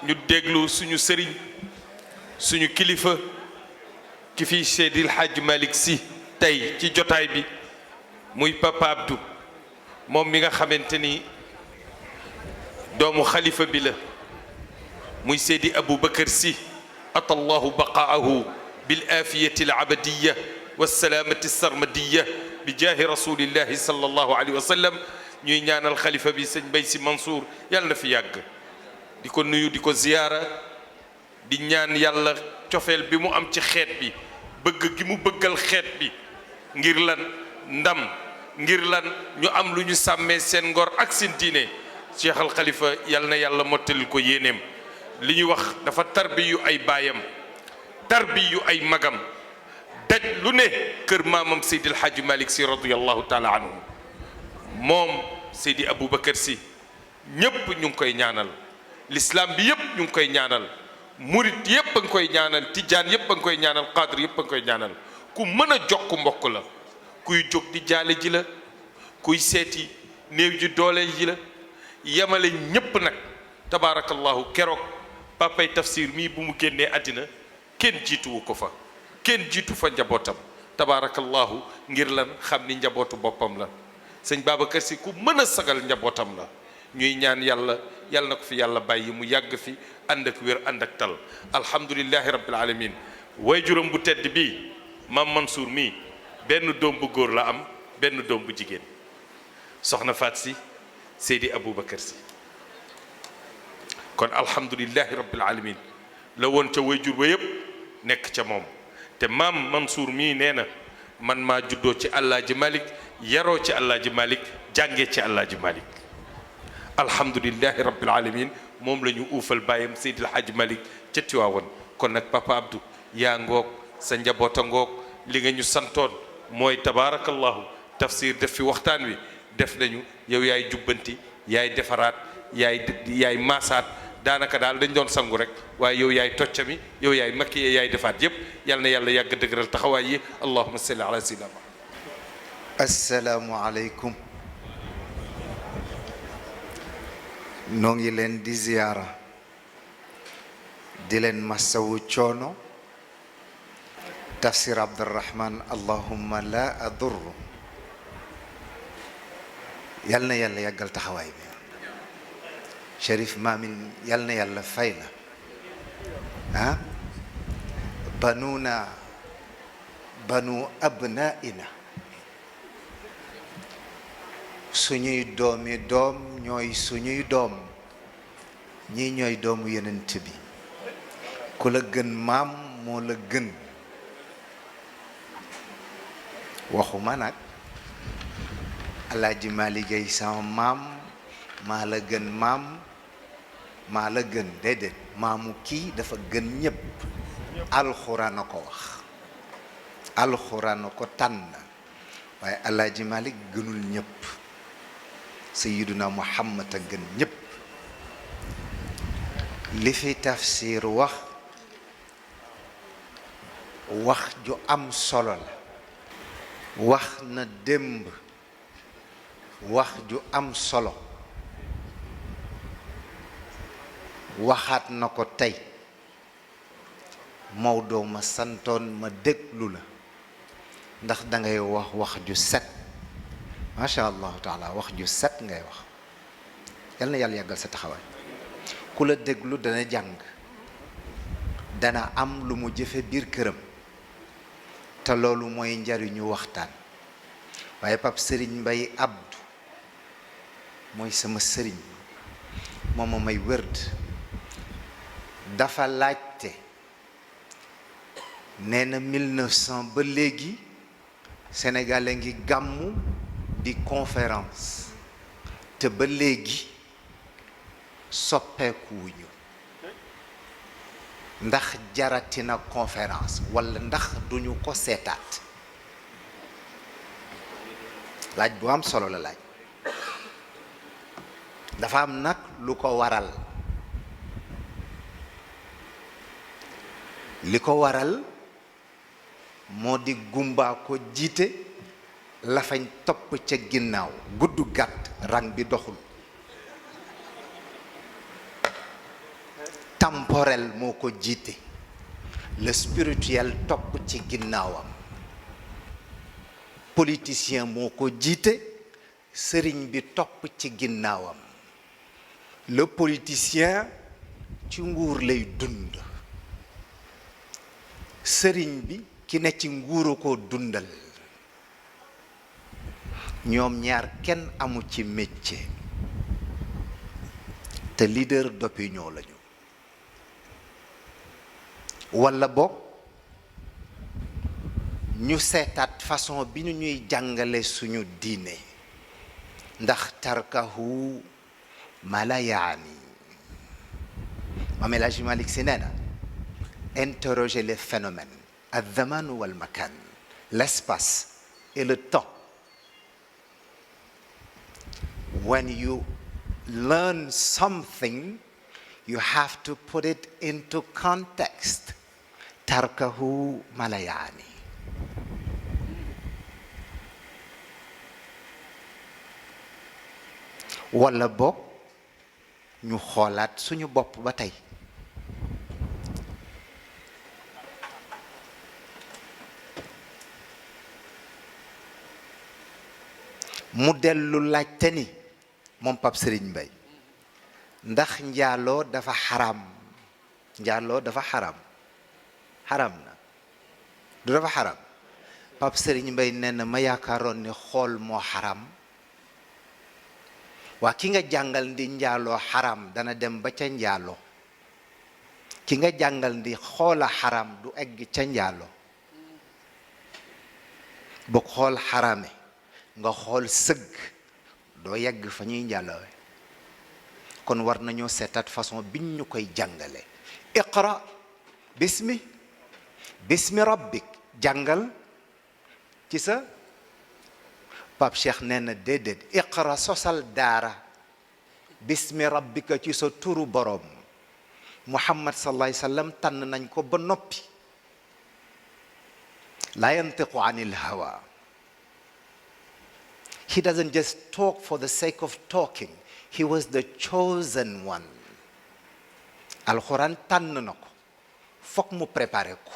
ñu déglu suñu sëriñ suñu kilifa ki fi Seydil Hadj Malick Sy tey ci jotaay bi muy Papa Abdou moom mi nga xamante ni doomu xalifa bi la muy Seydi Aboubacar Sy atallahu baqaahu bil afiyati al abadiya wasalaamati sarmadiya bi jaahi rasulillahi sallallahu alayhi wa sallam ñuy ñaanal xalifa bi sëñ Mbaye Sy Mansour yàlla na fi yàgg di ko nuyu di ko ziyaara di ñaan yàlla cofeel bi mu am ci xeet bi bëgg gi mu bëggal xeet bi ngir lan ndam ngir lan ñu am lu ñu sàmmee seen ngor ak seen diine Cheikh al Khalifa yàlla na yàlla mottalil ko yéeneem li ñuy wax dafa tarbiyu ay baayam tarbiyu ay magam daj lu ne kër maamam Seydi El Hadji Malick Sy radiyallahu taala anhu moom Seydi Aboubacar Sy ñépp ñu ngi koy ñaanal l'islam bi yépp ñu ngi koy ñaanal murit yépp a ngi koy ñaanal tijaan yépp a ngi koy ñaanal qaadir yépp a ngi koy ñaanal ku mën a jokk mbokk la kuy jóg di jaale ji la kuy seeti néew ji dooleel ji la yemale ñépp nag tabaarakallahu keroog papay tafsir mii bu mu génnee àddina kenn jiituwu ko fa kenn jiitu fa njabootam tabaarakallahu ngir lan xam ni njabootu boppam la sëñ Babacar Sy ku mën a sagal njabootam la ñuy ñaan yàlla yàlla na ko fi yàlla bàyyi mu yàgg fi ànd ak wér ànd ak tal alhamdulillahi rabbil alamin waajuram bu tedd bii maam Mansour mii benn doom bu góor la am benn doom bu jigéen soxna Faat Sy Seydi Aboubacar Sy kon alhamdulillahi rabbil alamin la woon ca waajur ba yépp nekk ca moom te maam Mansour mii nee na man maa juddoo ci Alaaji Malick yaroo ci Alaaji Malick jàngee ci Alaaji Malick alhamdulillahi rabbil alamin moom la ñu uufal bàyyam Seydil Hadji Malick ca Tiwaawan kon nag Papa Abdou yaa ngoog sa njaboota ngoog li nga ñu santoon mooy tabaarakallahu tafsir def fi waxtaan wi def nañu yow yaay jubbanti yaay defaraat yaay maasaat daanaka daal dañ doon sangu rek waaye yow yaay toccami yow yaay makki yaay defaat yépp yal na yàlla yàgg dëgëral taxawaay yi allahumma salli ala sayyidina assalaamu aleykum noo ngi leen di ziyaara di leen masawu coono tafsir abdurrahman allahumma la adur yal na yàlla yàggal taxawaay bi Cherif Maamin yal na yàlla fay la ah banuna banu abnaina suñuy doomi doom ñooy suñuy doom ñii ñooy doomu yenent bi ku la gën maam moo la gën waxuma nag Alaaji Maalik Gay sama maam maa la gën maam maa la gën déedéet maamu kii dafa gën ñépp alxuraan a ko wax alxuraan a ko tànn waaye Alaaji Maalik gënul ñépp Sayyiduna Muhammad a gën ñépp li fi tafsir wax ju am solo la wax na démb wax ju am solo waxaat na ko tey Maodo ma santoon ma déglu la ndax dangay wax ju set macha allahu taala wax ju set ngay wax yal na yàlla yàggal sa taxawaay ku la déglu dana jàng dana am lu mu jëfe biir këram te loolu mooy njariñu waxtaan waaye Pape Serigne Mbaye Abdou mooy sama sëriñ moom ma may wërd dafa laajte nee na 1900 ba léegi Sénégal a ngi gàmmu di conférence te ba léegi soppeekuwuñu ndax jaratina conférence walla ndax duñu ko seetaat laaj bu am solo la laaj dafa am nag lu ko waral li ko waral moo di gumbaa ko jiite lafañ topp ca ginnaaw gudd gàtt rang bi doxul temporel moo ko jiite le spirituel topp ci ginnaawam politicien moo ko jiite sëriñ bi topp ci ginnaawam le politicien ci nguur lay dund sëriñ bi ki ne ci nguuru ko dundal ñoom ñaar kenn amu ci métier te leader d'opinion lañu walla boog ñu seetaat façon bi ñu ñuy jàngale suñu diine ndax tarkahu ma la yaani Maam El Hadji Malick Sy nee na interroger les phénomènes al-zaman wal makan l'espace et le temps. When you learn something, you have to put it into context. Tarkahu malayani. Walla boog ñu xoolaat suñu bopp ba tey. mu dellu laajte ni moom Pape Serigne Mbaye ndax njaaloo dafa xaram xaram na du dafa xaram Pape Serigne Mbaye nee na ma yaakaaroon ne xool moo xaram waa ki nga jàngal ndi njaaloo xaram dana dem ba ca njaaloo ki nga jàngal ndi xoola xaram du egg ca njaaloo bu xool xarame nga xool sëgg doo yegg fa ñuy njàllawe kon war nañoo seetaat façon biñ ñu koy jàngale iqra bismi rabbik jàngal ci sa Pape Cheikh nee na déedéet iqra sosal daara bismi rabbika ci sa turu boroom Muhammad sallallahu alayhi wa sallam tànn nañ ko ba noppi la yantiqu anil hawa. He doesn't just talk for the sake of talking. He was the chosen one. Alxuraan tànn na ko fokk mu préparé ko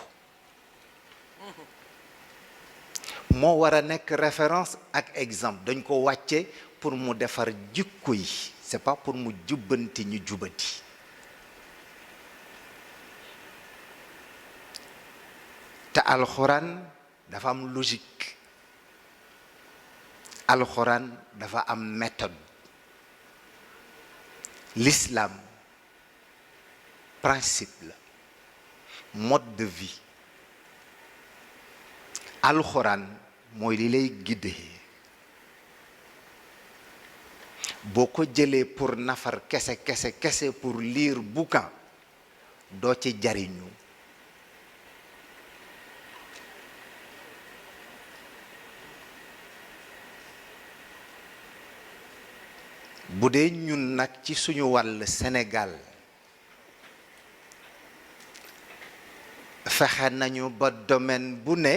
moo war a nekk référence ak exemple dañ ko wàcce pour mu defar jikko yi c'est pas pour mu jubbanti ñu jubati te alxuraan dafa am logique alxuraan dafa am méthode l'islam principe la mode de vie alxuraan mooy li lay guider boo ko jëlee pour nafar kese pour lire bouquin doo ci jariñu bu dee ñun nag ci suñu wàll Sénégal fexe nañu ba domaine bu ne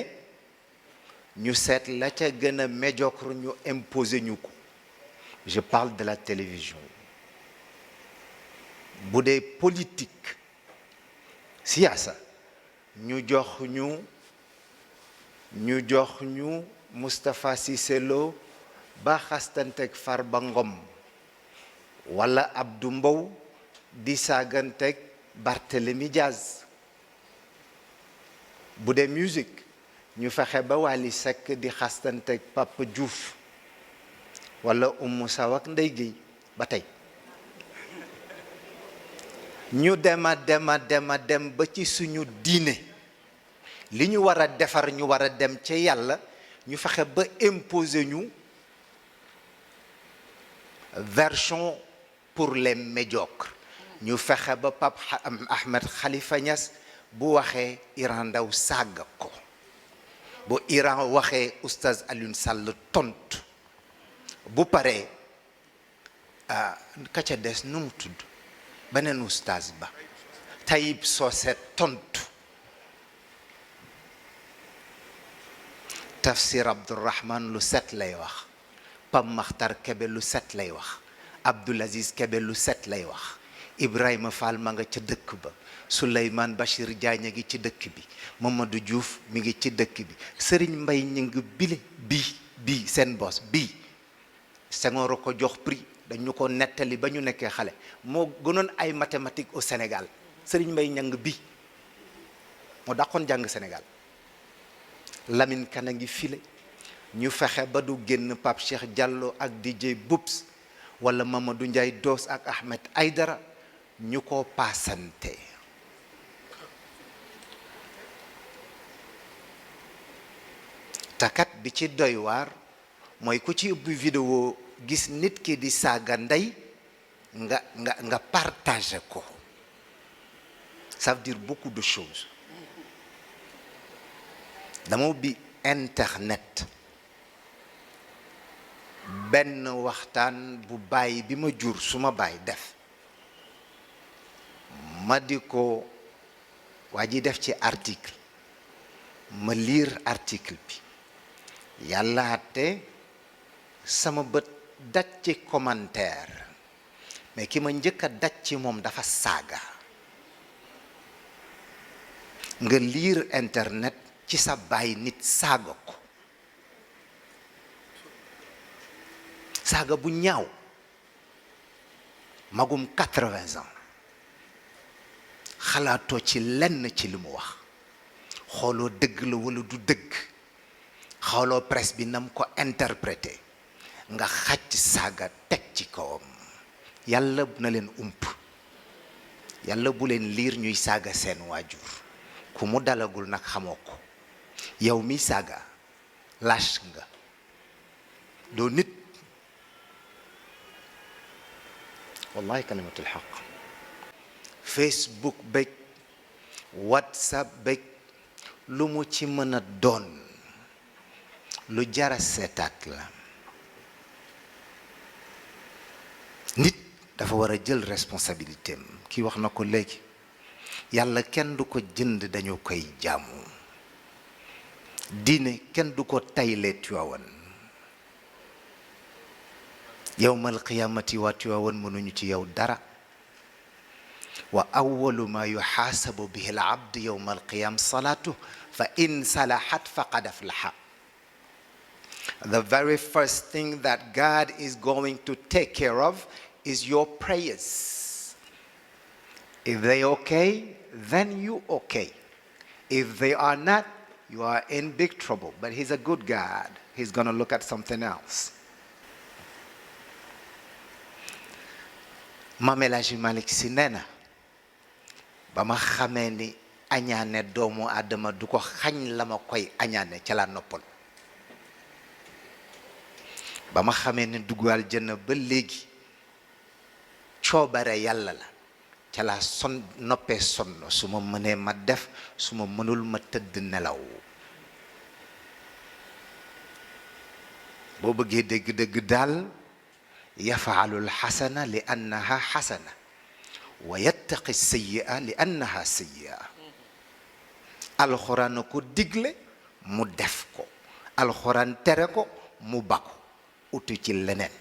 ñu seet la ca gën a médiocre ñu imposer ñu ko je parle de la télévision bu dee politique siyaasa ñu jox ñu Moustapha Cissé Lo ba xastanteeg Farba Ngom wala Abdou Mbow di saaganteeg Barthélemy Diaz bu dee musique ñu fexe ba Wally Seck di xastanteeg Papa Diouf wala Oumou Sow ak Ndeye Gueye ba tey ñu dem ba ci suñu diine li ñu war a defar ñu war a dem ca yàlla ñu fexe ba imposer ñu version pour les médiocres ñu fexe ba Pape Ahmed Khalifa Niass bu waxee Iran Ndaw sàgga ko bu Iran waxee Oustaz Alioune Sall tontu bu paree ka ca des nu mu tudd beneen oustaz ba Tayib Socé tontu Tafsir Abdourahman lu set lay wax Pam Makhtar Kebe lu set lay wax Abdoul Aziz Kebe lu set lay wax Ibrahima Fall ma nga ca dëkk ba, Souleymane Bachir Diagne a ngi ci dëkk bi, Mamadou Diouf mi ngi ci dëkk bi, Serigne Mbaye ñu ngi bile bii seen bos bii Senghor a ko jox prix, dañu ko nettali ba ñu nekkee xale, moo gënoon ay mathématiques au Sénégal. Serigne Mbaye ñang bi moo dàqoon jàng Sénégal. Lamine Kane a ngi file, ñu fexe ba du génn Pape Cheikh Diallo ak DJ Boubs wala Mamadou Ndiaye Doos ak Ahmed Aïdara ñu ko paasante. takat bi ci doy waar mooy ku ci ubbi vidéo gis nit ki di saaga ndey nga partager ko. Ça veut dire beaucoup de choses. dama ubbi internet benn waxtaan bu bàyyi bi ma jur suma bàyyi def ma di ko waa ji def ci article ma lire article bi yàlla te sama bët daj ci commentaire mais ki ma njëkk a daj ci moom dafa saaga. nga lire internet ci sa bàyyi nit saaga ko saaga bu ñaaw magum 80 ans xalaatoo ci lenn ci li mu wax, xooloo dëgg la walla du dëgg, xooloo presse bi nam ko interprété, nga xàcc saaga teg ci kawam. yàlla na leen ump, yàlla bu leen liir ñuy saaga seen waajur. ku mu dalagul nag xamoo ko, yow mi saaga lâche nga, doo nit. wallahi kalimatul xaq. Facebook bég WhatsApp bég lu mu ci mën a doon lu jara seetaat la. nit dafa war a jël responsabilité am. kii wax na ko léegi, yàlla kenn du ko jënd, dañu koy jaamu. diine kenn du ko tayle Tiwaawan. yawmal qiyaamati waa Tiwaawan mënuñu ci yow dara. wa awwalu ma yuxaasabu bihi al abd yawma alqiyam salaatu fa in salahat faqad aflaha. The very first thing that God is going to take care of is your prayers. If they okay, then you okay. If they are not, you are in big trouble. But he's a good God. He's going to look at something else. Maam El Hadji Malick Sy nee na ba ma xamee ni añaane doomu Adama du ko xañ la ma koy añaane ca la noppal. ba ma xamee ni dugg aljanna ba léegi coobare yàlla la ca la noppee sonn. su ma mënee ma def, su ma mënul ma tëdd nelaw. boo bëggee dégg-dégg daal yafaalu alxasana li annaha xasana wa yattaqi sayyi'a li annaha sayyi'a. alxuraan ko digle mu def ko, alxuraan tere ko mu bako utu ci leneen.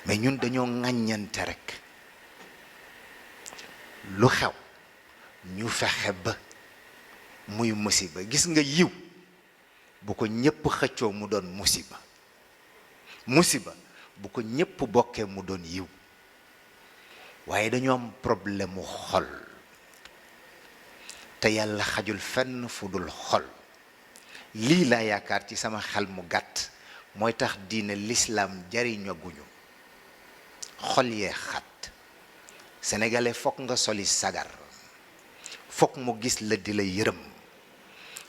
mais ñun dañoo ŋàññante rek. lu xew ñu fexe ba muy musiba. gis nga yiw bu ko ñépp xëccoo mu doon musiba. musiba bu ko ñépp bokkee mu doon yiw. waaye dañoo am problème mu xol te yàlla xajul fenn fu dul xol. lii laa yaakaar ci sama xel mu gàtt mooy tax diine lislaam jariñaguñu. xol yee xat. sénégalais fokk nga soli sagar, fokk mu gis la di la yërëm.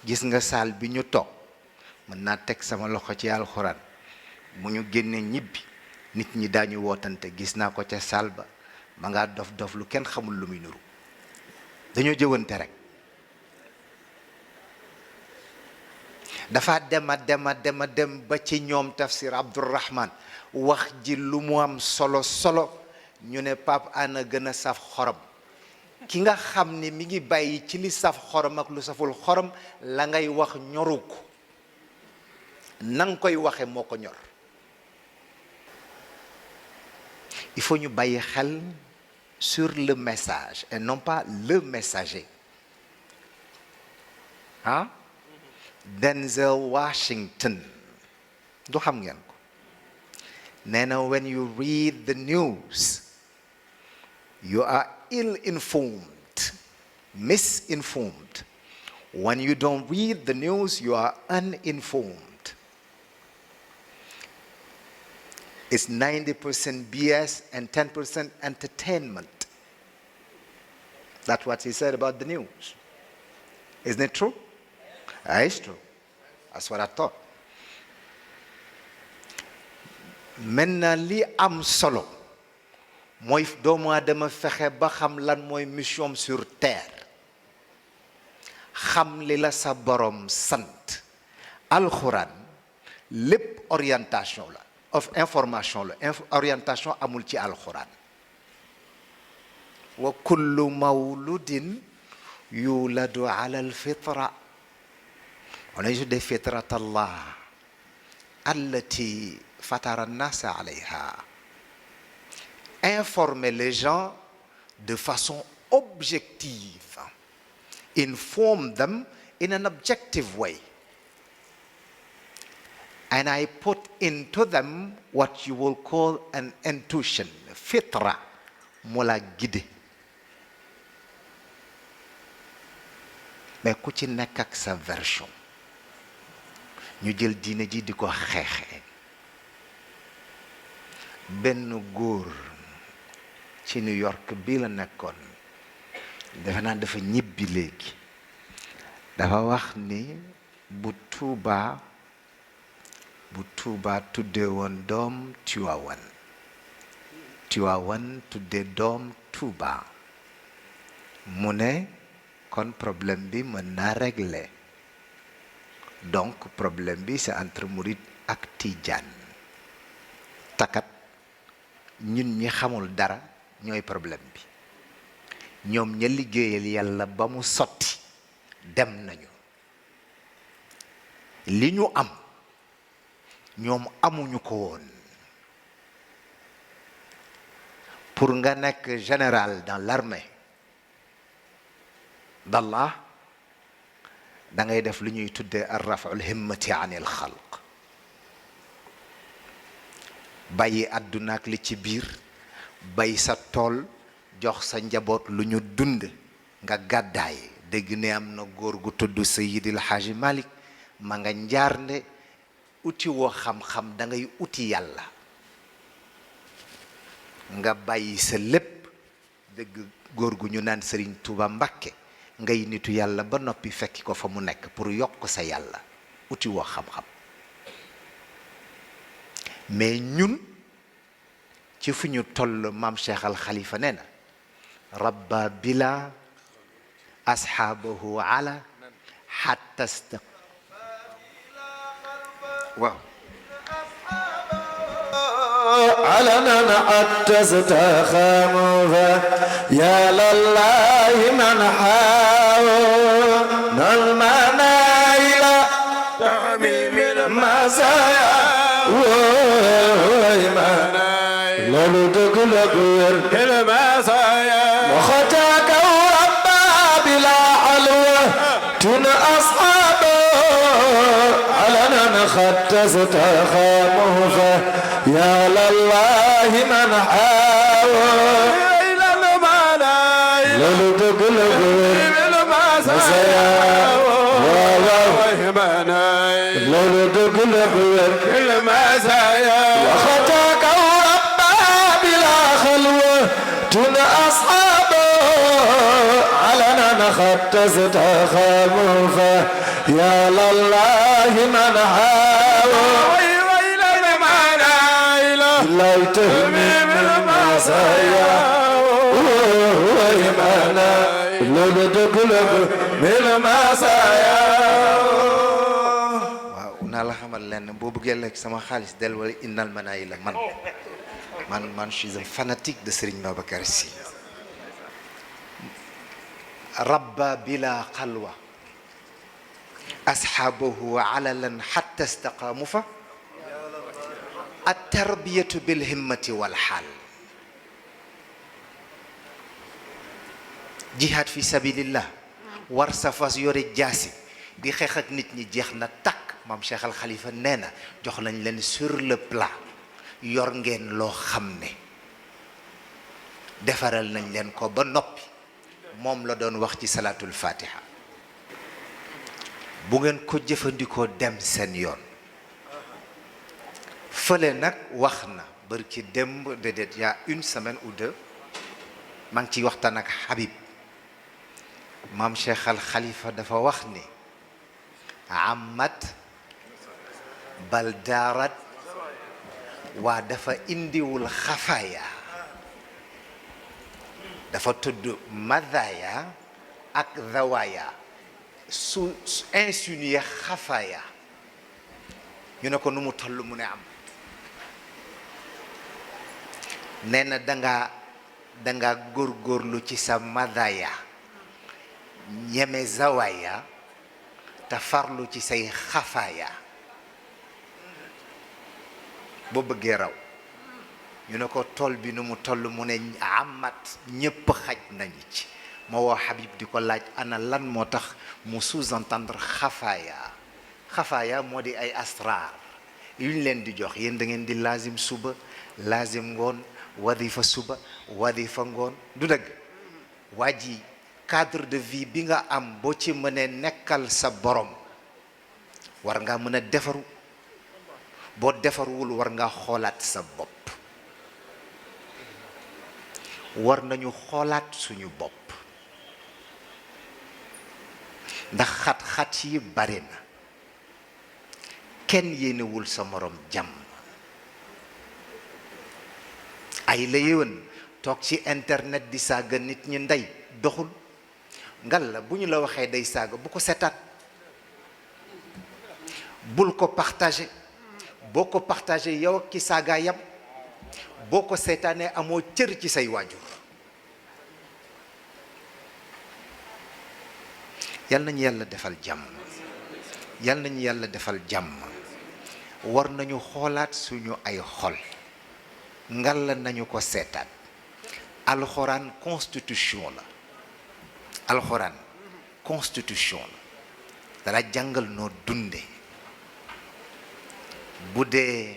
gis nga saal bi ñu toog, mën naa teg sama loxo ci alxuraan, mu ñu génnee ñibbi nit ñi daañu wootante gis naa ko ca saal ba ma ngaa dof dof lu kenn xamul lu muy nuru. dañoo jëwante rek. dafa dem ba ci ñoom tafsir Abdourahman wax ji lu mu am solo ñu ne Pape Ana gën a saf xorom. ki nga xam ni mi ngi bàyyi ci li saf xorom ak lu saful xorom, la ngay wax ñoru ko, nang koy waxe moo ko ñor. il faut ñu bàyyi xel sur le message et non pas le messager. ah Denzel Washington du xam ngeen ko nee na when you read the news you are ill-informed, misinformed. When you don't read the news you are uninformed. It's 90% BS and 10% entertainment. That's what he said about the news. Isn't it true? It's true. That's what I thought. Maintenant li am solo mooy doomu aadama fexe ba xam lan mooy mission sur terre, xam li la sa borom sant. alxuraan lépp orientation la of information la orientation amul ci alxuraan. wa kullu mawludin yuladu ala alfitra. on a des fitrat Allah allati fatara nasa alayha. Informer les gens de façon objective. Inform them in an objective way. And I put into them what you will call an intuition. Fitra moo la guidé. Mais ku ci nekk ak sa version. ñu jël diine ji di ko xeexee. benn góor ci New York bii la nekkoon defe naa dafa ñibbi léegi dafa wax ni bu Tuuba tuddee woon doom Tiwaawan tuddee doom Tuuba mu ne kon problème bi mën naa régler. Donc problème bi c'est entre Mouride ak Tijaan. takat ñun ñi xamul dara ñooy problème bi. ñoom ña liggéeyal yàlla ba mu sotti dem nañu. li ñu am ñoom amuñu ko woon. pour nga nekk général dans l'armée d'Allah da ngay def lu ñuy tuddee ar-raf'ul himmati anil xalq. bàyyi àdduna ak li ci biir bay sa tool jox sa njaboot lu ñu dund nga gàddaay. dégg ne am na góor gu tudd Seydil Hadji Malick ma nga njaarnde uti woo xam-xam da ngay uti yàlla. nga bàyyi sa lépp dégg góor gu ñu naan Serigne Touba Mbakke ngay nitu yàlla ba noppi fekki ko fa mu nekk pour yokk sa yàlla uti woo xam-xam. mais ñun ci fu ñu toll maam Cheikh Al Khalifa nee na rabba bila ashaabahu ala hatta waaw علنا حتى استخاموا يا لله من حاول المنايل تعميم المزايا لولو تقلق المزايا وختاك وربا بلا حلوة تن أصحابه علنا حتى استخاموا يا لله من حاول إلى المنايل لولو تقلق المزايا لولو تقلق المزايا وختاك وربا بلا خلوة تن أصحابه علنا نخت استخاموا يا لله من حاول لا يتهمي من المزايا ويمانا لولو تقلق من المزايا. waaw naa la xamal lenn boo bëggee lekk sama xaalis del wala innal manaayila man je suis un fanatique de Serigne Babacar Sy. rabba bila xalwa ashaabahu alalan hatta istaqaamu fa at-tarbiyatu bil himmati wal xaal. jihaad fi sabilillah war sa fas yore jaasi di xeex ak nit ñi jeex na takk maam Cheikh Al Khalifa nee na jox nañ leen sur le plat yor ngeen loo xam ne defaral nañ leen ko ba noppi moom la doon wax ci salaatul fatiha bu ngeen ko jëfandikoo dem seen yoon fële nag wax na bërki démb déedéet y a une semaine ou deux maa ngi ciy waxtaan ak Habib maam Cheikh Al Khalifa dafa wax ni amat bal daarat waa dafa indiwul xafaaya dafa tudd madaya ak zawaya su insinué xafaaya ñu ne ko nu mu toll mu ne am nee na danga góorgóorlu ci sa madaya ñeme zawaya te farlu ci say xafaaya boo bëggee raw ñu ne ko tool bi nu mu toll mu ne amat ñépp xaj nañu ci ma woo Habib di ko laaj ana lan moo tax mu sous-entendre xafaaya moo di ay asrar yu ñu leen di jox yéen da ngeen di lazim suba lazim ngoon wadifa suba wadifa ngoon du dëgg waa ji cadre de vie bi nga am boo ci mënee nekkal sa borom war nga mën a defaru boo defaruwul war nga xoolaat sa bopp war nañu xoolaat suñu bopp ndax xat-xat yi bari na kenn yéenewul sa morom jàmm ay la yéwén toog ci internet di saaga nit ñi ndey doxul ngal la bu ñu la waxee day saaga bu ko seetaat bul ko partagé boo ko partagé yow ak ki saaga yam boo ko seetaanee amoo cër ci say waajur yal nañu yàlla defal jàmm yal nañu yàlla defal jàmm war nañu xoolaat suñu ay xol ngal la nañu ko seetaat alxuraan constitution la alxuraan constitution la dala jàngal noo dunde bu dee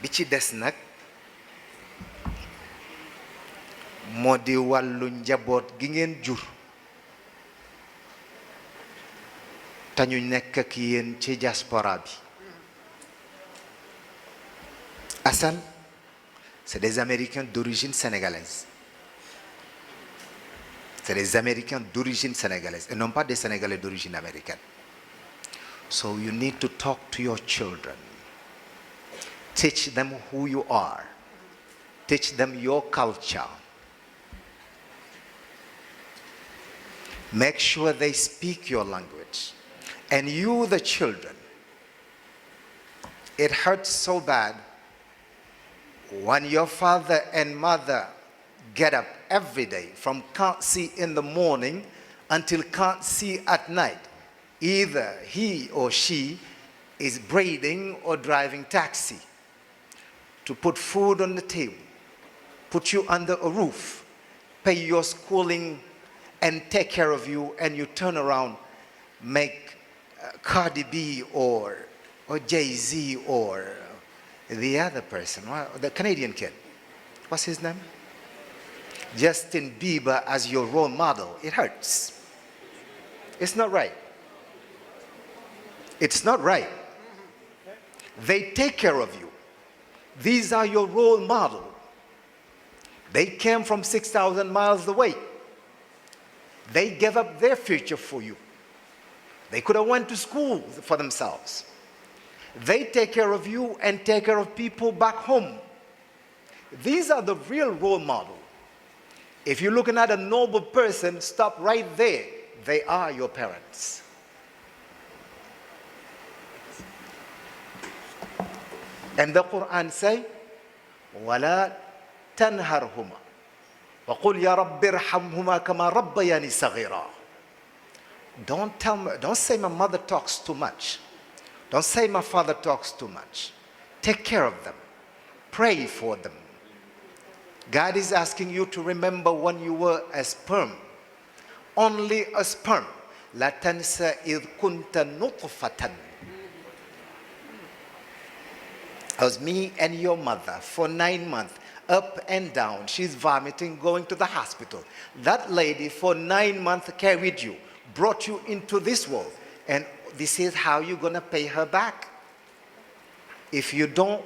bi ci des nag moo di wàllu njaboot gi ngeen jur te ñu nekk ak yéen ci diaspora bi Assane c'est des Américains d'origine sénégalaise c'est des Américains d'origine sénégalaise et non pas des Sénégalais d'origine américaine. So you need to talk to your children. Teach them who you are. Teach them your culture. Make sure they speak your language. And you, the children, it hurts so bad when your father and mother get up every day from can't see in the morning until can't see at night. Either he or she is braiding or driving taxi to put food on the table, put you under a roof, pay your schooling and take care of you, and you turn around, make Cardi B or Jay-Z or the other person, the Canadian kid, what's his name? Justin Bieber as your role model. It hurts. It's not right. It's not right. They take care of you. These are your role model. They came from 6,000 miles away. They gave up their future for you. They could have went to school for themselves. They take care of you and take care of people back home. These are the real role model. If you're looking at a noble person, stop right there. They are your parents. And the Quran say, وَلَا تَنْهَرْهُمَا وَقُلْ يَا رَبِّ ارْحَمْهُمَا كَمَا رَبَّيَانِي صَغِيرًا. Don't say my mother talks too much. Don't say my father talks too much. Take care of them. Pray for them. God is asking you to remember when you were a sperm, only a sperm. لا تنسى إذ كنت نطفة. It was me and your mother for 9 months, up and down. She's vomiting, going to the hospital. That lady for 9 months carried you, brought you into this world. And this is how you're going to pay her back. If you don't,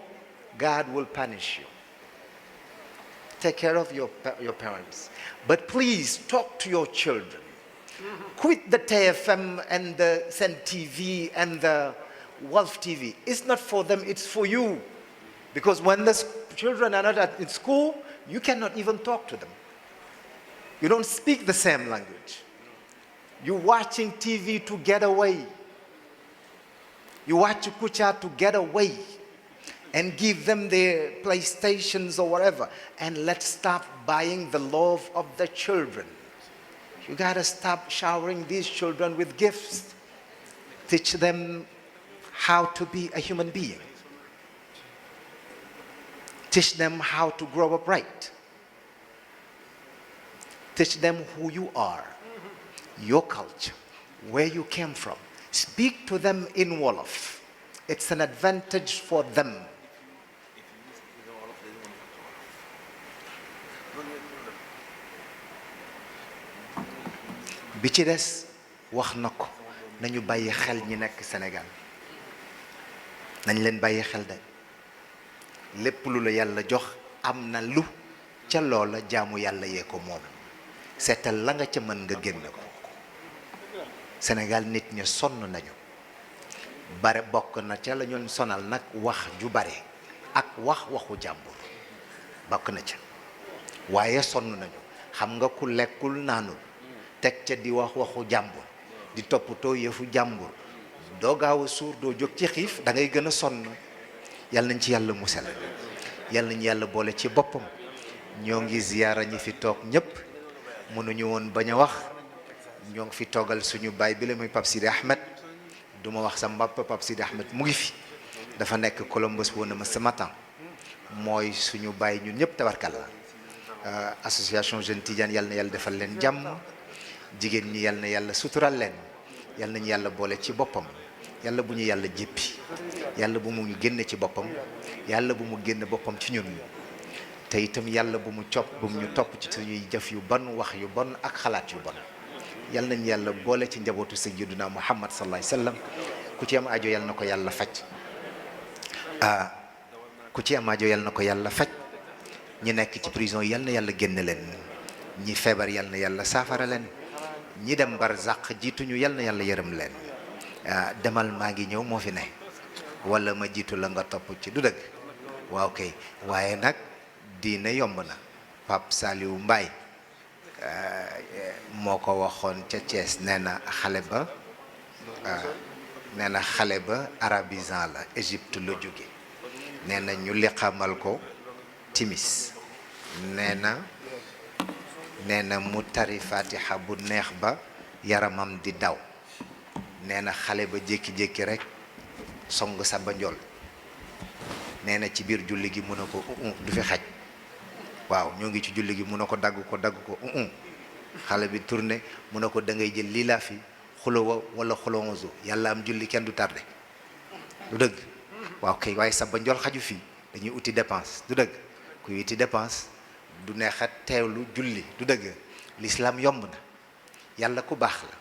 God will punish you. Take care of your parents. But please talk to your children. Quit the TFM and the Sen TV and the Wolf TV. It's not for them, it's for you. Because when the children are not in school, you cannot even talk to them. You don't speak the same language. You're watching TV to get away. You watch Kucha to get away. And give them their PlayStations or whatever. And let's stop buying the love of the children. You gotta stop showering these children with gifts. Teach them how to be a human being. Teach them how to grow up right. Teach them who you are, your culture, where you came from. Speak to them in Wolof. It's an advantage for them. bi ci des wax na ko nañu bàyyi xel ñi nekk Sénégal nañ leen bàyyi xel de lépp lu la yàlla jox am na lu ca loola jaamu yàlla yee ko moom seetal la nga ca mën nga génn ko Sénégal nit ñi sonn nañu bare bokk na ca la ñoon sonal nag wax ju bare ak waxu jàmbur bokk na ca waaye sonn nañu xam nga ku lekkul naanul teg ca di waxu jàmbur di toppatoo yëfu jàmbur doo gaaw a suur doo jóg ci xiif da ngay gën a sonn yàlla nañ ci yàlla musal yàlla nañ yàlla boole ci boppam ñoo ngi ziyaara ñi fi toog ñépp mënuñu woon bañ a wax ñoo ngi fi toogal suñu baay bi la muy Pape Sidi Ahmed du ma wax sa mbapp Pape Sidi Ahmed mu ngi fi dafa nekk Columbus woon na ma ce matin mooy suñu baay ñun ñëpp tabarkalla association Jeune Tidiane yàlla na yàlla defal leen jàmm jigéen ñi yàlla na yàlla sutural leen yàlla nañu yàlla boole ci boppam yàlla bu ñu yàlla jéppi yàlla bu mu ñu génne ci boppam yàlla bu mu génne boppam ci ñun te itam yàlla bu mu ñu topp ci suñuy jëf yu bon wax yu bon ak xalaat yu bon yàlla nañu yàlla boole ci njabootu sayyiduna Muhammad sallallahu alayhi wasallam ku ci am aajo yàlla na ko yàlla faj ku ci am aajo yàlla na ko yàlla faj ñi nekk ci prison yàlla na yàlla génne leen ñi feebar yàlla na yàlla saafara leen ñi dem barzaq jiituñu yàlla na yàlla yërëm leen demal maa ngi ñëw moo fi ne wala ma jiitu la nga topp ci du dëgg waaw kay waaye nag diine yomb na Pape Saliou Mbaye moo ko waxoon ca Thiès nee na xale ba arabisant la Égypte la jóge nee na ñu liqamal ko timis nee na mu tari fatiha bu neex ba yaramam di daw nee na xale ba jékki-jékki rek song Samba Njool nee na ci biir julli gi mu ne ko du fi xaj waaw ñoo ngi ci julli gi mu ne ko dagg ko xale bi tourné mu ne ko da ngay jël lii laa fi xulowa wala xulonzo yàlla am julli kenn du tardé du dëgg waaw kay waaye Samba Njool xaju fii dañuy uti dépense du dëgg kuy uti dépense du neex a teewlu julli du dëgg l'islam yomb na yàlla ku baax la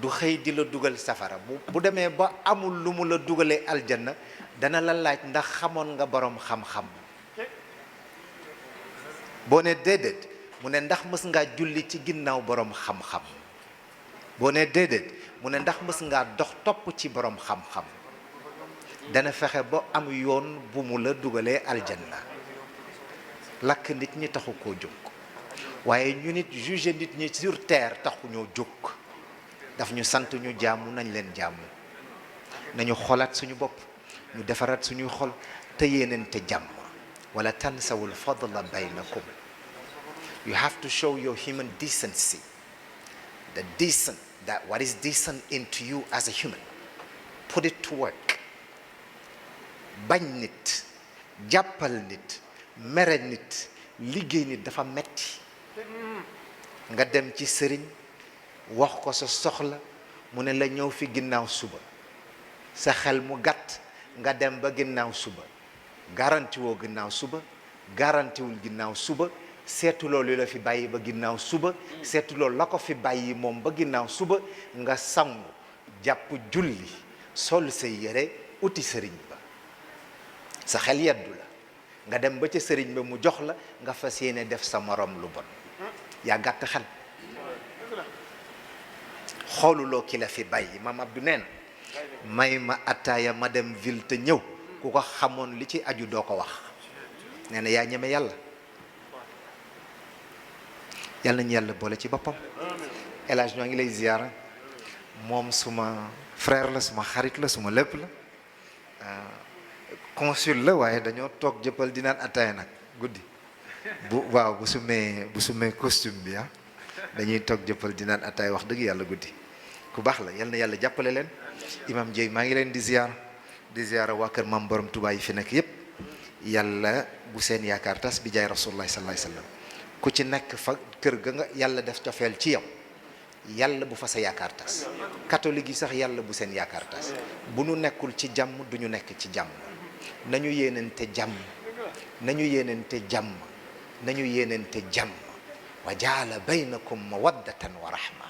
du xëy di la dugal safara bu demee ba amul lu mu la dugalee aljanna dana la laaj ndax xamoon nga borom xam-xam boo ne déedéet mu ne ndax mës ngaa julli ci ginnaaw borom xam-xam boo ne déedéet mu ne ndax mës ngaa dox topp ci borom xam-xam dana fexe ba am yoon bu mu la dugalee aljanna lakk nit ñi taxu koo jóg waaye ñu nit juger nit ñi sur terre taxu ñoo jóg daf ñu sant ñu jaamu nañ leen jaamu nañu xolaat suñu bopp ñu defaraat suñuy xol te yéenente jàmm wala tansawul fadla baynakum you have to show your human decency that what is decent into you as a human put it to work bañ nit jàppal nit mere nit liggéey nit dafa metti nga dem ci sëriñ wax ko sa soxla mu ne la ñëw fi ginnaaw suba sa xel mu gàtt nga dem ba ginnaaw suba garanti woo ginnaaw suba garantiwul ginnaaw suba seetu loolu la fi bàyyi ba ginnaaw suba seetu loolu la ko fi bàyyi moom ba ginnaaw suba nga sangu jàpp julli sol say yére uti sëriñ ba sa xel yeddu la nga dem ba ca sëriñ ba mu jox la nga fas yéene def sa morom lu bon yaa gàtt xel xooluloo ki la fi bàyyi maam Abdou neen may ma attaaya ma dem ville te ñëw ku ko xamoon li ci aju doo ko wax nee na yaa ñeme yàlla yàlla nañu yàlla boole ci boppam El Hadj ñoo ngi lay ziyaara moom suma frère la suma xarit la suma lépp la consul la waaye dañoo toog jëppal di naan attaaya nag guddi bu sumee costume bi dañuy toog jëppal di naan attaaya wax dëgg yàlla guddi ku baax la yal na yàlla jàppale leen imam Dieye maa ngi leen di ziyaara waa kër maam borom Tuubaa yi fi nekk yépp yàlla bu seen yaakaar tas bi jaay rasulullah sallallahu alayhi wasallam ku ci nekk fa kër ga nga yàlla def cofeel ci yow yàlla bu fa sa yaakaar tas catholique yi sax yàlla bu seen yaakaar tas bu nu nekkul ci jàmm du ñu nekk ci jàmm nañu yéenante jàmm nañu yéenante jàmm nañu yéenante jàmm wa jaala baynakum mawaddatan wa rahma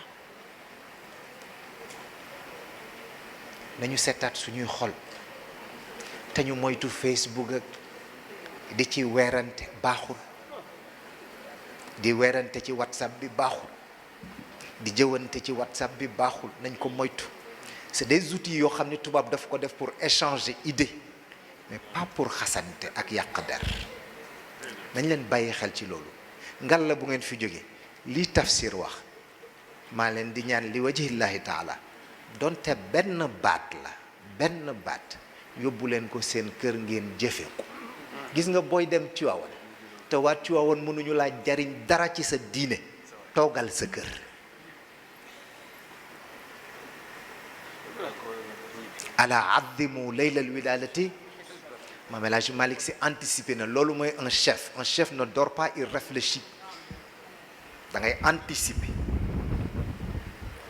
nañu seetaat suñuy xol te ñu moytu Facebook ak di ci weerante baaxul di weerante ci WhatsApp bi baaxul di jëwante ci WhatsApp bi baaxul nañ ko moytu c'est des outils yoo xam ne tubaab daf ko def pour échanger idée mais pas pour xasante ak yàq der nañ leen bàyyi xel ci loolu ngal la bu ngeen fi jógee lii tafsir wax maa leen di ñaan li wajhillahi taala donte benn baat yóbbu leen ko seen kër ngeen jëfe ko gis nga booy dem Tiwaawan te waa Tiwaawan mënuñu laa jariñ dara ci sa diine toogal sa kër ala addimu laylal wilalati Maam El Hadji Malick Sy anticipé na loolu mooy un chef ne dort pas, il réfléchit da ngay anticiper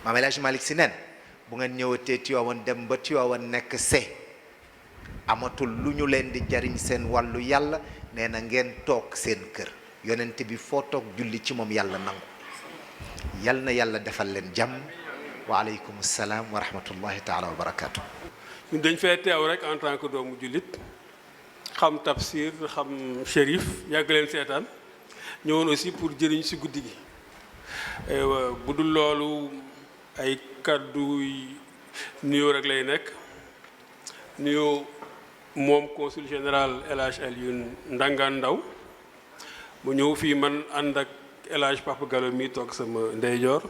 Maam El Hadji Malick Sy neen bu ngeen ñëwatee Tiwaawan dem ba Tiwaawan nekk amatul lu ñu leen di jariñ seen wàllu yàlla nee na ngeen toog seen kër yonent bi foo toog julli ci moom yàlla nangu yal na yàlla defal leen jàmm wa aleykum salaam wa rahmatullahi taala wa barakaatu. ñun dañ fee teew rek en tant que doomu jullit xam tafsir xam shérif yàgg leen seetaan ñëwoon aussi pour jëriñ si guddi gi bu dul loolu ay kàddu nuyoo rek lay nekk nuyoo moom consul général El Hadj Alioune Ndangaan Ndaw mu ñëw fii man ànd ak El Hadj Papa Gallo mi toog sama ndeyjoor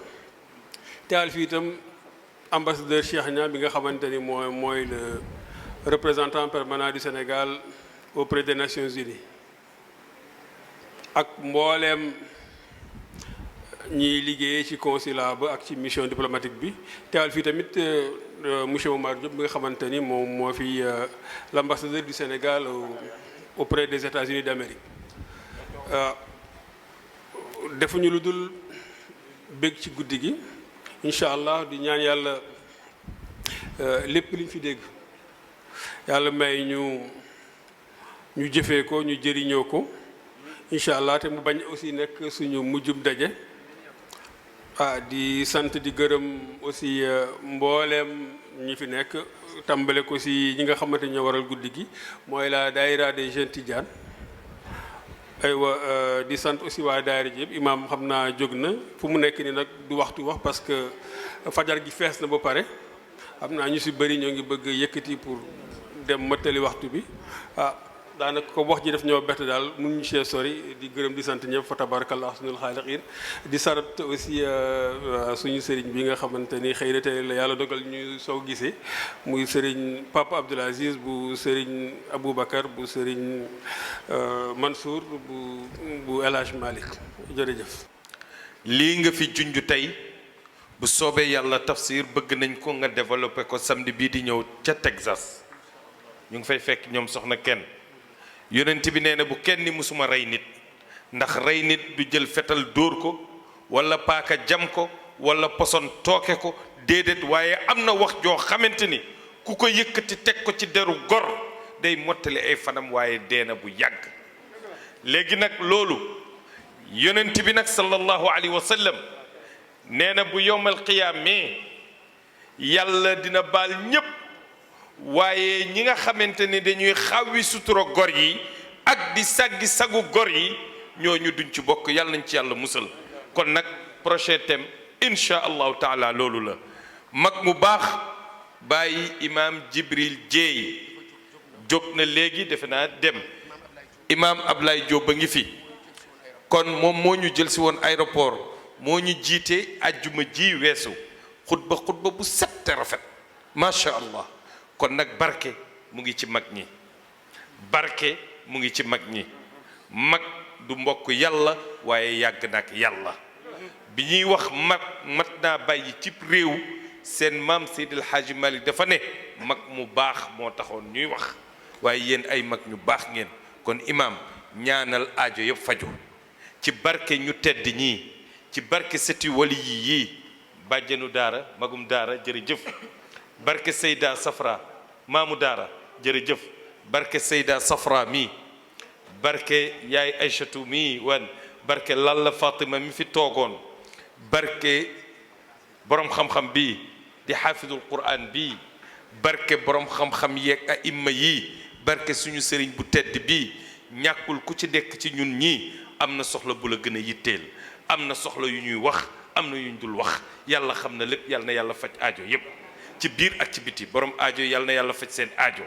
teewal fii itam ambassadeur Cheikh Niang bi nga xamante ni mooy le représentant permanent du Sénégal auprès des Nations Unies ak mbooleem ñiy liggéeyee ci consulat ba ak ci mission diplomatique bi teewal fii tamit monsieur Omar Diop bi nga xamante ni moom moo fi l'ambassadeur du Sénégal auprès des États-Unis d'Amérique defuñu lu dul bég ci guddi gi incha allah di ñaan yàlla lépp liñ fi dégg yàlla may ñu jëfee ko ñu jëriñoo ko incha allah te mu bañ aussi nekk suñu mujjub daje di sant di gërëm aussi mbooleem ñi fi nekk tàmbale ko si ñi nga xamante ñoo waral guddi gi mooy la daayira des jeunes Tidiane aywa di sant aussi waa daayira ji yëpp imaam xam naa jóg na fu mu nekk ni nag du waxtu wax parce que fajar gi fees na ba pare xam naa ñu si bëri ñoo ngi bëgg yëkkati pour dem mottali waxtu bi daanaka ko wax ji def ñoo bett daal mun ñu see sori di gërëm di sant ñëpp fa tabarakallah sunul xaaliqiin di sarat aussi suñu sëriñ bi nga xamante ni xëy na tey la yàlla dogal ñu soo gisee muy sëriñ Papa Abdoul Aziz bu sëriñ Aboubacar bu sëriñ Mansour bu El Hadj Malick jërëjëf. lii nga fi junj tey bu soobee yàlla tafsir bëgg nañ ko nga développé ko samedi bii di ñëw ca Texas ñu ngi fay fekk ñoom soxna kenn. yonent bi nee na bu kenn ni musuma rey nit ndax rey nit du jël fetal dóor ko wala paaka jam ko wala poson tooke ko déedéet waaye am na wax joo xamante ni ku ko yëkkati teg ko ci deru gor day mottali ay fanam waaye deena bu yàgg léegi nag loolu yonent bi nag sallallahu alayhi wa sallam nee na bu yowmal qiyaamee yàlla dina baal ñépp waaye ñi nga xamante ni dañuy xawwi sutura gor yi ak di saggi sagu gor yi ñooñu duñ ci bokk yàlla nañ ci yàlla musal kon nag prochain thème insha allahu taala loolu la mag mu baax bàyyi imaam Jibril Jéey jóg na léegi defe naa dem imaam Ablaye Diop ba ngi fi kon moom moo ñu jël si woon aéroport moo ñu jiite ajjuma ji weesu xutba bu set te rafet macha allah kon nag barke mu ngi ci mag ñi barke mu ngi ci mag ñi mag du mbokk yàlla waaye yàgg nag yàlla bi ñuy wax mag mat naa bàyyi cib réew seen maam Seydil Hadji Malick dafa ne mag mu baax moo taxoon ñuy wax waaye yéen ay mag ñu baax ngeen kon imaam ñaanal aajo yëpp faju ci barke ñu tedd ñii ci barke seti wali yii bàjjenu daara magum daara jërëjëf barke Seyda Safra maamu daara jërëjëf barke Seyda Safra mii barke yaay Aïchatu mii wan barke Lalla Fatima mi fi toogoon barke borom xam-xam bii di xaafidul Qur'an bii barke borom xam-xam yeeg a imma yii barke suñu sëriñ bu tedd bii ñàkkul ku ci nekk ci ñun ñii am na soxla bu la gën a yitteel am na soxla yu ñuy wax am na yu ñu dul wax yàlla xam na lépp yàlla na yàlla faj aajo yépp ci biir ak ci biti borom aajo yàlla na yàlla faj seen aajo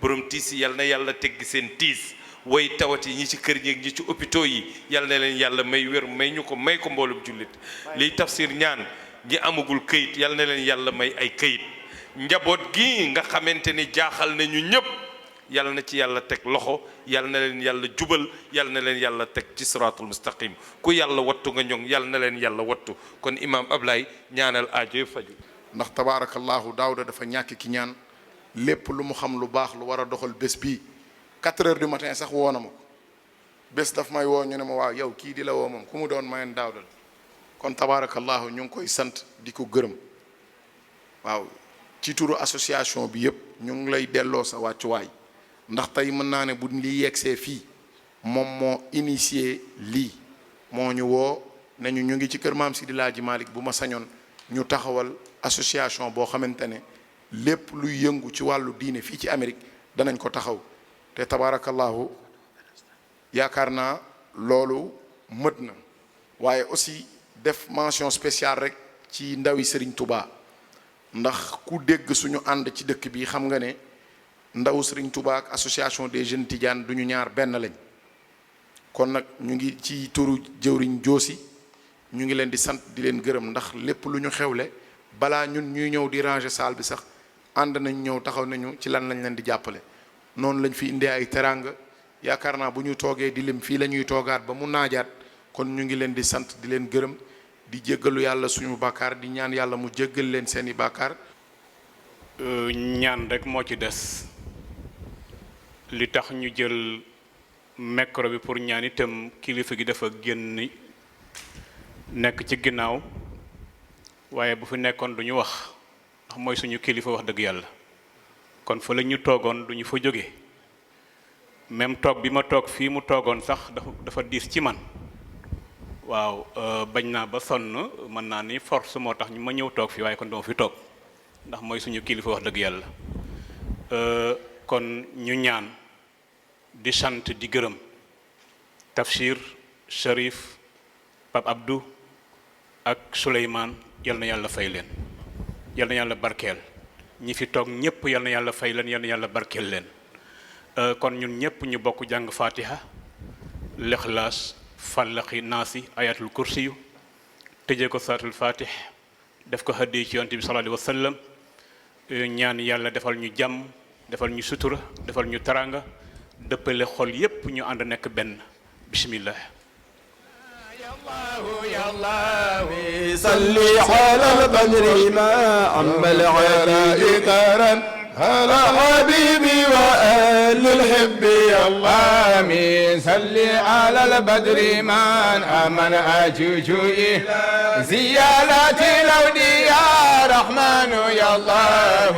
borom tiis yi yàlla na yàlla teggi seen tiis way tawat yi ñi ci kër ñi ñi ci hôpitaux yi yàlla na leen yàlla may wér may ñu ko may ko mboolum jullit liy tafsir ñaan ñi amagul këyit yàlla na leen yàlla may ay këyit njaboot gi nga xamante ni jaaxal nañu ñëpp yàlla na ci yàlla teg loxo yàlla na leen yàlla jubal yàlla na leen yàlla teg ci siraatul mustaqim ku yàlla wattu nga ñoŋ yàlla na leen yàlla wattu kon imaam Ablaye ñaanal aajo yëpp faju ndax tabaarakallahu Daawda dafa ñàkk ki ñaan lépp lu mu xam lu baax lu war a doxal bés bii 4 heures du matin sax woo na ma ko bés daf may woo ñu ne ma waaw yow kii di la woo moom ku mu doon mayen Daawda la kon tabaarakallahu ñu ngi koy sant di ko gërëm waaw ci turu association bi yëpp ñu ngi lay delloo sa wàccuwaay ndax tey mën naa ne bu lii yegsee fii moom moo initié lii moo ñu woo nañu ñu ngi ci kër maam Sidi Laaji Malick bu ma sañoon ñu taxawal association boo xamante ne lépp luy yëngu ci wàllu diine fii ci Amérique danañ ko taxaw te tabaarakallahu yaakaar naa loolu mët na waaye aussi def mention spéciale rek ci ndawi Serigne Touba ndax ku dégg suñu ànd ci dëkk bi xam nga ne ndaw Serigne Touba ak association des jeunes Tidiane duñu ñaar benn lañ kon nag ñu ngi ci turu jëwriñ Joosi ñu ngi leen di sant di leen gërëm ndax lépp lu ñu xewle balaa ñun ñuy ñëw di ranger salle bi sax ànd nañ ñëw taxaw nañu ci lan lañ leen di jàppale noonu lañ fi indee ay teraanga yaakaar naa bu ñu toogee di lim fii la ñuy toogaat ba mu naajaat kon ñu ngi leen di sant di leen gërëm di jéggalu yàlla suñu bàkkaar di ñaan yàlla mu jéggal leen seeni bàkkaar. ñaan rek moo ci des li tax ñu jël micro bi pour ñaan itam kilifa gi dafa génn nekk ci ginnaaw waaye bu fi nekkoon duñu wax ndax mooy suñu kilifa wax dëgg yàlla kon fa la ñu toogoon duñu fa jóge même toog bi ma toog fii mu toogoon sax dafa diis ci man waaw bañ naa ba sonn mën naa ni force moo tax ñu ma ñëw toog fii waaye kon dama fi toog ndax mooy suñu kilifa wax dëgg yàlla kon ñu ñaan di sant di gërëm Tafsir Cherif Pape Abdou ak Souleymane yal na yàlla fay leen yal na yàlla barkeel ñi fi toog ñëpp yal na yàlla fay leen yal na yàlla barkeel leen kon ñun ñëpp ñu bokk jàng fatiha lixlaas fallaxi naasi ayatul kursiyu tëjee ko saatul fatih def ko hëddee ci yonent bi sallallahu alayhi wa sallam ñaan yàlla defal ñu jàmm defal ñu sutura defal ñu taranga dëppale xol yépp ñu ànd nekk benn bismillah يا الله صلي على البدر ما عم العلي كرم على حبيبي وآل الحب يا الله آمين صل على البدر من أمن أجوجي زيارة الأودي يا رحمن يا الله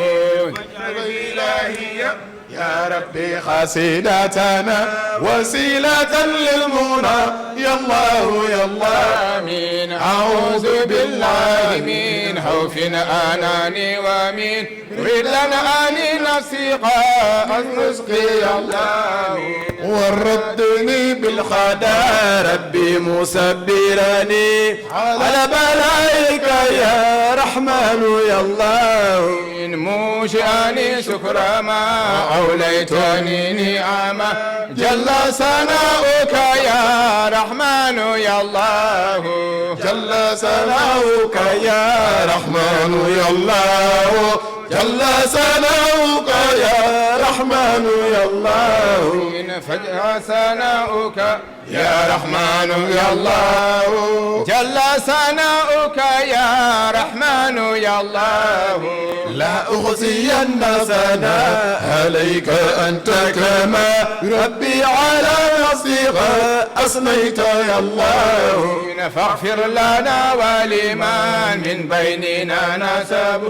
إلهي يا ربي خسيدتنا وسيلة للمنى يا الله يا الله آمين أعوذ بالله من خوف أناني ومن رضا أني نفسي قاء رزقي يا الله وردني بالخدا ربي مسبرني على بلائك يا رحمن يا الله موشاني شكر ما أوليتني نعمة جل ثناؤك يا رحمن يا الله جل ثناؤك يا رحمن يا الله جل ثناؤك يا رحمن يا الله فجأة ثناؤك يا رحمن يا الله جل ثناؤك يا رحمن يا الله لا أخزين ثناء عليك أنت كما ربي على نصيغ أصنيت يا الله فاغفر لنا ولمن من بيننا نسب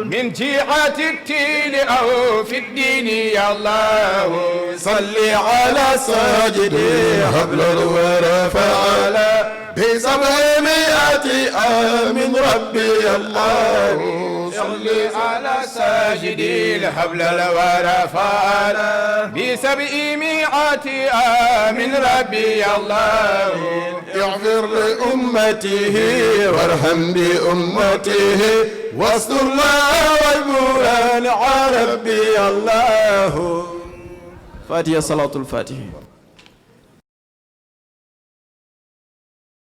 من جيعة التين أو في الدين يا الله صل على ساجدي هبل الورى فعلى ب700 آمن ربي يا الله صل على ساجدي الحبل الورى فعلى ب700 آمن ربي يا الله اغفر لأمته وارحم بأمته واستر لها والمولى ربي الله. فاتحة صلاة الفاتحة.